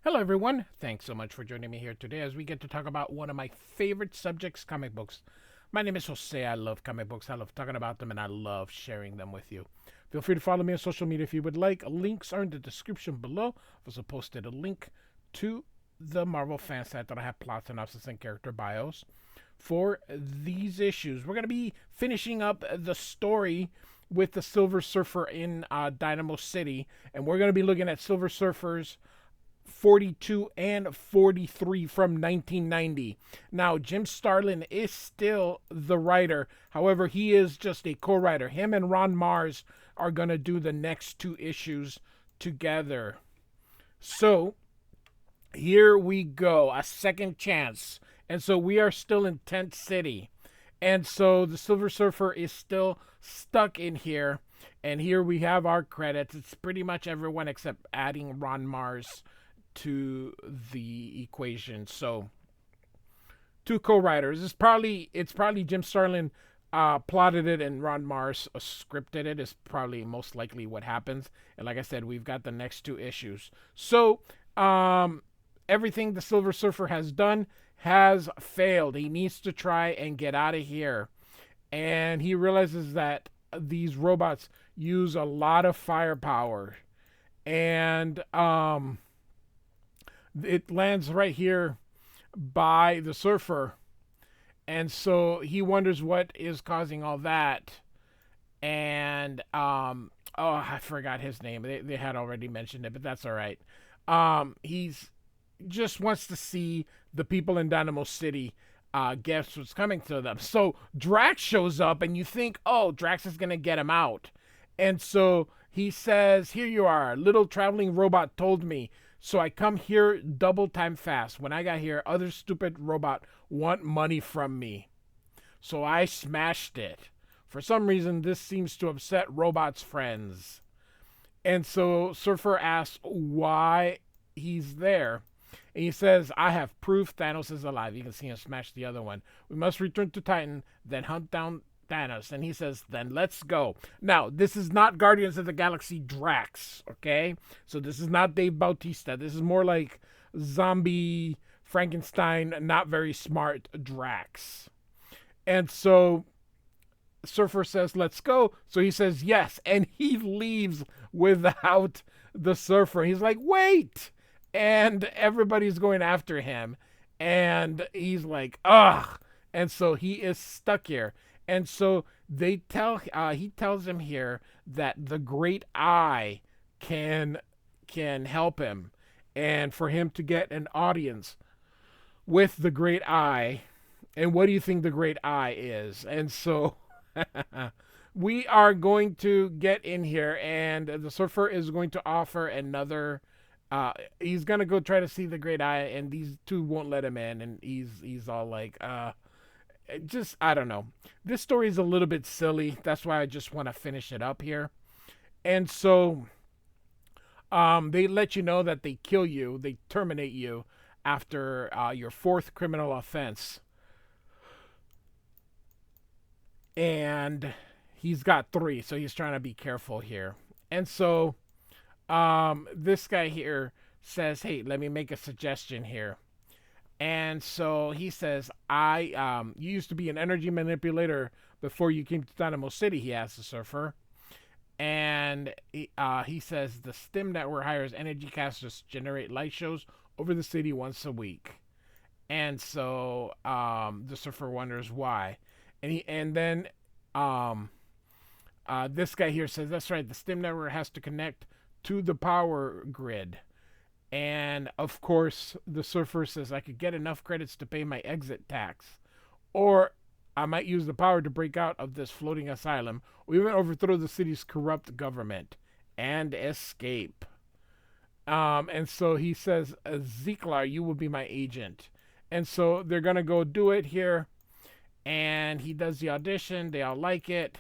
Hello, everyone. Thanks so much for joining me here today as we get to talk about one of my favorite subjects, comic books. My name is Jose. I love comic books. I love talking about them, and I love sharing them with you. Feel free to follow me on social media if you would like. Links are in the description below. I've also posted a link to the Marvel fan site that I have plot synopsis and character bios for these issues. We're going to be finishing up the story with the Silver Surfer in Dynamo City, and we're going to be looking at Silver Surfer's 42 and 43 from 1990. Now, Jim Starlin is still the writer. However, he is just a co-writer. Him and Ron Marz are going to do the next two issues together. So, here we go. A second chance. And so we are still in Tent City. And so the Silver Surfer is still stuck in here. And here we have our credits. It's pretty much everyone except adding Ron Marz to the equation. So two co-writers. It's probably Jim Starlin plotted it and Ron Marz scripted it. Is probably most likely what happens. And like I said, we've got the next two issues. So everything the Silver Surfer has done has failed. He needs to try and get out of here. And he realizes that these robots use a lot of firepower. And it lands right here by the Surfer. And so he wonders what is causing all that. And I forgot his name. They had already mentioned it, but that's all right. He's just wants to see the people in Dynamo City guess what's coming to them. So Drax shows up, and you think, oh, Drax is gonna get him out. And so he says, "Here you are. Little traveling robot told me. So I come here double time fast. When I got here, other stupid robot want money from me. So I smashed it. For some reason, this seems to upset Robot's friends." And so Surfer asks why he's there. And he says, "I have proof Thanos is alive." You can see him smash the other one. "We must return to Titan, then hunt down Thanos." And he says, "Then let's go." Now, this is not Guardians of the Galaxy Drax, okay? So this is not Dave Bautista. This is more like zombie Frankenstein, not very smart Drax. And so Surfer says, "Let's go." So he says, yes. And he leaves without the Surfer. He's like, "Wait." And everybody's going after him. And he's like, ugh. And so he is stuck here. And so he tells him here that the Great Eye can help him, and for him to get an audience with the Great Eye. And what do you think the Great Eye is? And so we are going to get in here, and the Surfer is going to offer another. He's gonna go try to see the Great Eye, and these two won't let him in, and he's all like, just I don't know. This story is a little bit silly. That's why I just want to finish it up here. And so they let you know that they kill you, they terminate you after your fourth criminal offense. And he's got three, so he's trying to be careful here. And so this guy here says, "Hey, let me make a suggestion here." And so he says, you used to be an energy manipulator before you came to Dynamo City," he asks the Surfer. And he says, "The Stim Network hires energy casters to generate light shows over the city once a week." And so the Surfer wonders why. And then this guy here says, "That's right, the Stim Network has to connect to the power grid." And of course, the Surfer says, "I could get enough credits to pay my exit tax. Or I might use the power to break out of this floating asylum, or even overthrow the city's corrupt government and escape." And so he says, "Ziklar, you will be my agent." And so they're going to go do it here. And he does the audition. They all like it.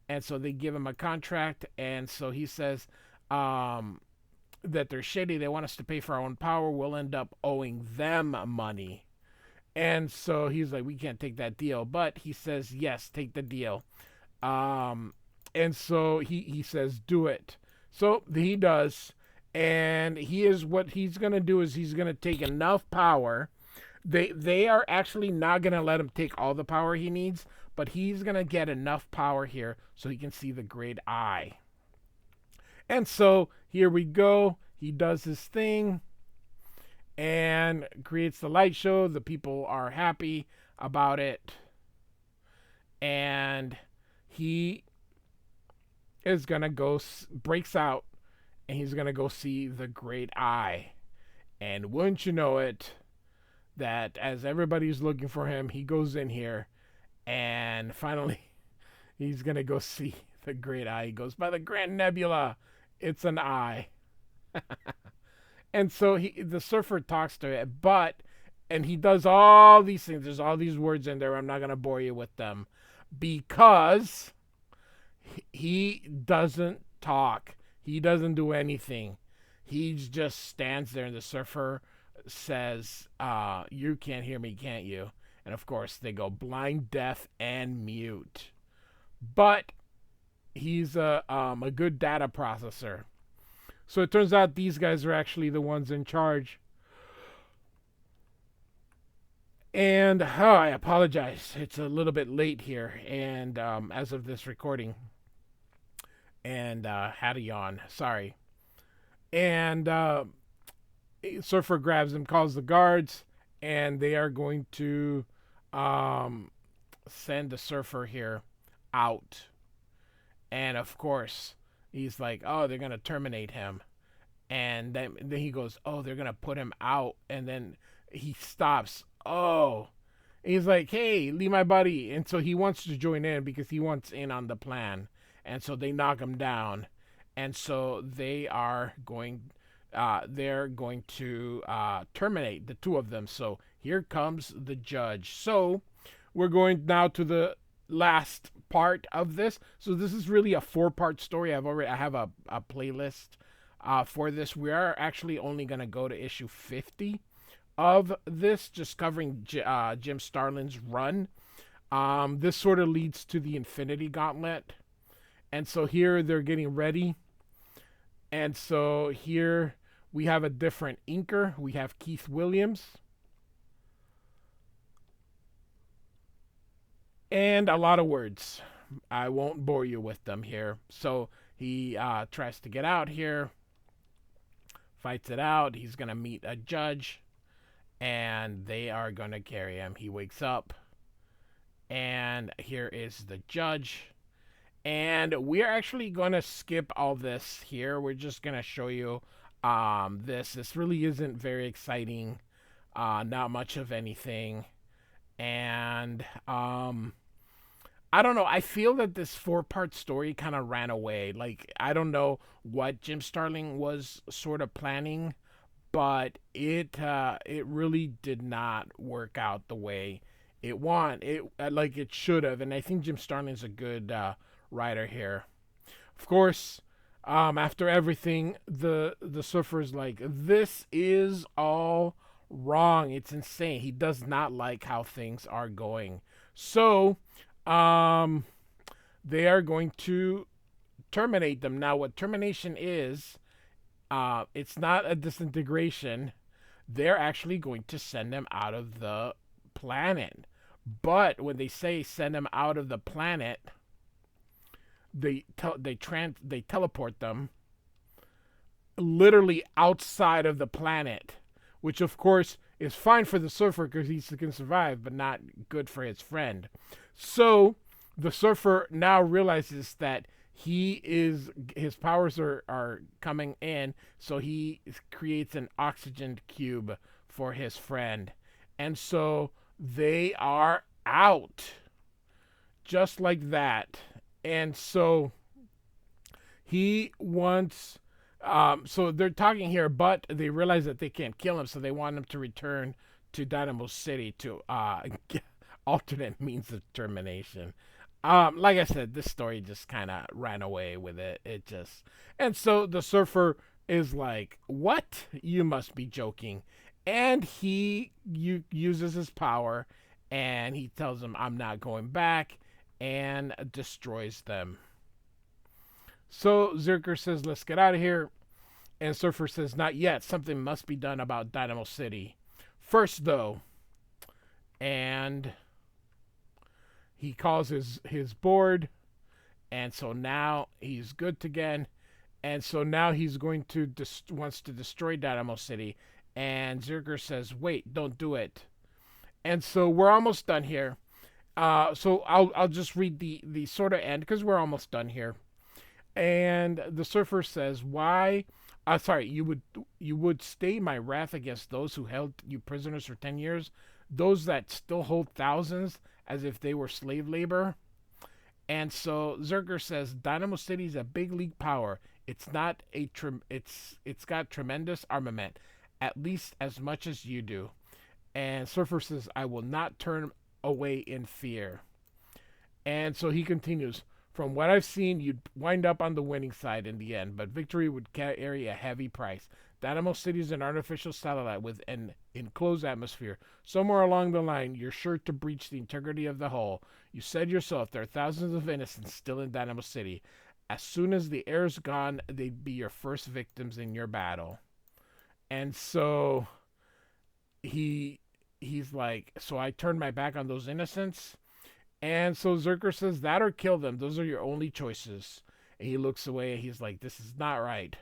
And so they give him a contract. And so he says, that they're shady. They want us to pay for our own power. We'll end up owing them money. And so he's like, "We can't take that deal." But he says, "Yes, take the deal." And so he says, "Do it." So he does. And what he's gonna do is he's gonna take enough power. They are actually not gonna let him take all the power he needs, but he's gonna get enough power here so he can see the great eye. And so here we go. He does his thing and creates the light show. The people are happy about it. And he is going to go, breaks out, and he's going to go see the great eye. And wouldn't you know it, that as everybody's looking for him, he goes in here and finally he's going to go see the great eye. He goes, by the Grand Nebula, it's an eye. And so the surfer talks to it, and he does all these things. There's all these words in there. I'm not going to bore you with them because he doesn't talk. He doesn't do anything. He just stands there, and the surfer says, you can't hear me, can't you? And of course, they go blind, deaf, and mute. But he's a good data processor. So it turns out these guys are actually the ones in charge. And I apologize. It's a little bit late here, and as of this recording. And had a yawn. Sorry. And Surfer grabs him, calls the guards, and they are going to send the Surfer here out. And of course, he's like, oh, they're going to terminate him. And then he goes, oh, they're going to put him out. And then he stops. Oh. And he's like, hey, leave my buddy. And so he wants to join in because he wants in on the plan. And so they knock him down. And so they're going to terminate the two of them. So here comes the judge. So we're going now to the last part of this. So this is really a 4-part story. I have a playlist for this. We are actually only going to go to issue 50 of this, just covering Jim Starlin's run. This sort of leads to the Infinity Gauntlet. And so here they're getting ready. And so here we have a different inker. We have Keith Williams. And a lot of words. I won't bore you with them here. So he tries to get out here. Fights it out. He's going to meet a judge. And they are going to carry him. He wakes up. And here is the judge. And we're actually going to skip all this here. We're just going to show you this. This really isn't very exciting. Not much of anything. And I don't know. I feel that this 4-part story kind of ran away. Like, I don't know what Jim Starlin was sort of planning, but it really did not work out the way it like it should have. And I think Jim Starlin's a good writer here. Of course, after everything, the Surfer's like, this is all wrong. It's insane. He does not like how things are going. So they are going to terminate them. Now, what termination is, it's not a disintegration. They're actually going to send them out of the planet. But when they say send them out of the planet, they teleport them literally outside of the planet, which of course is fine for the Surfer because he can survive, but not good for his friend. So the Surfer now realizes that his powers are coming in, so he creates an oxygen cube for his friend. And so they are out. Just like that. And so he wants, so they're talking here, but they realize that they can't kill him, so they want him to return to Dynamo City to get alternate means of termination. Like I said, this story just kind of ran away with it. And so the Surfer is like, what? You must be joking. And he uses his power, and he tells them, I'm not going back, and destroys them. So Zerker says, let's get out of here. And Surfer says, not yet. Something must be done about Dynamo City. First, though. And he calls his board. And so now he's good again. And so now he's going to wants to destroy Dynamo City. And Zerker says, wait, don't do it. And so we're almost done here. So I'll just read the sort of end because we're almost done here. And the Surfer says, why? Sorry, you would stay my wrath against those who held you prisoners for 10 years, those that still hold thousands as if they were slave labor. And so Zerker says, Dynamo City is a big league power. It's not it's got tremendous armament, at least as much as you do. And Surfer says, I will not turn away in fear. And so he continues, from what I've seen, you'd wind up on the winning side in the end, but victory would carry a heavy price. Dynamo City is an artificial satellite with an enclosed atmosphere. Somewhere along the line, you're sure to breach the integrity of the hull. You said yourself there are thousands of innocents still in Dynamo City. As soon as the air's gone, they'd be your first victims in your battle. And so he's like, so I turned my back on those innocents. And so Zerker says, that or kill them. Those are your only choices. And he looks away and he's like, this is not right.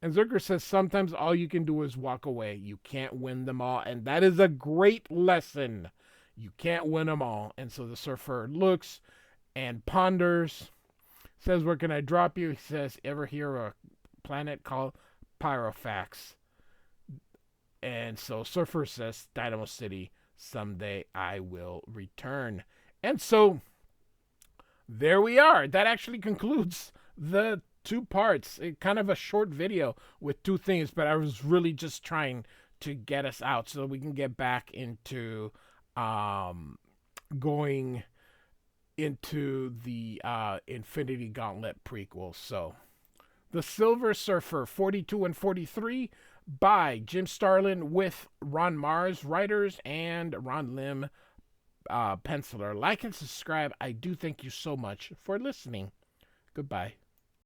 And Zerker says, sometimes all you can do is walk away. You can't win them all. And that is a great lesson. You can't win them all. And so the Surfer looks and ponders, says, where can I drop you? He says, ever hear of a planet called Pyrofax? And so Surfer says, Dynamo City, someday I will return. And so there we are. That actually concludes the 2 parts. Kind of a short video with 2 things, but I was really just trying to get us out so that we can get back into going into the Infinity Gauntlet prequel. So The Silver Surfer 42 and 43 by Jim Starlin with Ron Marz, writers, and Ron Lim, penciler. Like and subscribe. I do thank you so much for listening. Goodbye.